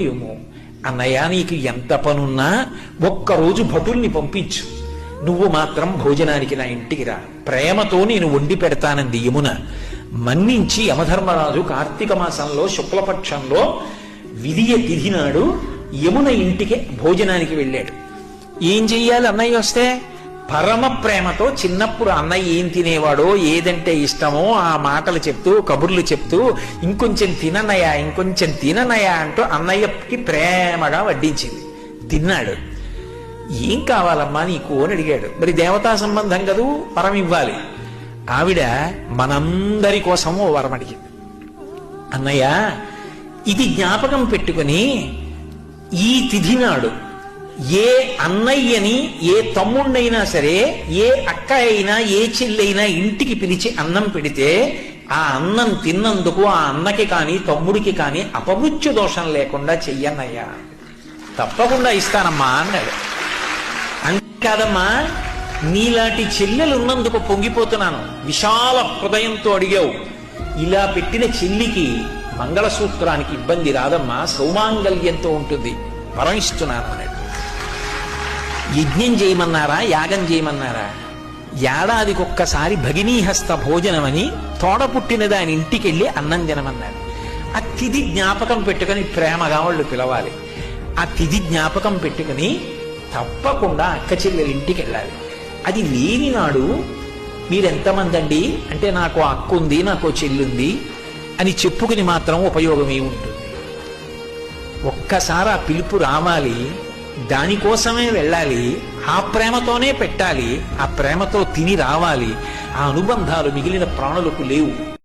ఏమో. అన్నయ్య, నీకు ఎంత పనున్నా ఒక్కరోజు భటుల్ని పంపించు, నువ్వు మాత్రం భోజనానికి నా ఇంటికి రా, ప్రేమతో నేను వండి పెడతానంది యమున. మన్నించి యమధర్మరాజు కార్తీక మాసంలో శుక్లపక్షంలో విధియ తిథి నాడు యమున ఇంటికి భోజనానికి వెళ్ళాడు. ఏం చెయ్యాలి అన్నయ్య వస్తే? పరమ ప్రేమతో చిన్నప్పుడు అన్నయ్య ఏం తినేవాడో, ఏదంటే ఇష్టమో ఆ మాటలు చెప్తూ, కబుర్లు చెప్తూ, ఇంకొంచెం తిననయ్యా, ఇంకొంచెం తిననయ్యా అంటూ అన్నయ్యకి ప్రేమగా వడ్డించింది. తిన్నాడు. ఏం కావాలమ్మా నీకు అని అడిగాడు. మరి దేవతా సంబంధం కదూ, వరం ఇవ్వాలి. ఆవిడ మనందరి కోసం ఓ వరం అడిగింది. అన్నయ్య, ఇది జ్ఞాపకం పెట్టుకుని ఈ తిథి నాడు ఏ అన్నయ్యని, ఏ తమ్ముణ్ణైనా సరే, ఏ అక్క అయినా, ఏ చెల్లైనా ఇంటికి పిలిచి అన్నం పెడితే ఆ అన్నం తిన్నందుకు ఆ అన్నకి కానీ తమ్ముడికి కానీ అపమృత్యు దోషం లేకుండా చెయ్యన్నయ్యా. తప్పకుండా ఇస్తానమ్మా అన్నాడు. అంతేకాదమ్మా, నీలాంటి చెల్లెలు ఉన్నందుకు పొంగిపోతున్నాను, విశాల హృదయంతో అడిగావు. ఇలా పెట్టిన చెల్లికి మంగళసూత్రానికి ఇబ్బంది రాదమ్మా, సౌమాంగల్యంతో ఉంటుంది, వరమిస్తున్నాను అన్నాడు. యజ్ఞం చేయమన్నారా, యాగం చేయమన్నారా? ఏడాదికొక్కసారి భగినీహస్త భోజనమని తోడ పుట్టిన దాని ఇంటికి వెళ్ళి అన్నం తినమన్నారు. ఆ తిథి జ్ఞాపకం పెట్టుకుని ప్రేమగా వాళ్ళు పిలవాలి. ఆ తిథి జ్ఞాపకం పెట్టుకుని తప్పకుండా అక్క చెల్లెల ఇంటికి వెళ్ళాలి. అది లేని నాడు మీరెంతమంది అండి అంటే, నాకు అక్క ఉంది, నాకు చెల్లుంది అని చెప్పుకుని మాత్రం ఉపయోగమే ఉంటుంది. ఒక్కసారి ఆ పిలుపు రావాలి, దానికోసమే వెళ్ళాలి, ఆ ప్రేమతోనే పెట్టాలి, ఆ ప్రేమతో తిని రావాలి. ఆ అనుబంధాలు మిగిలిన ప్రాణులకు లేవు.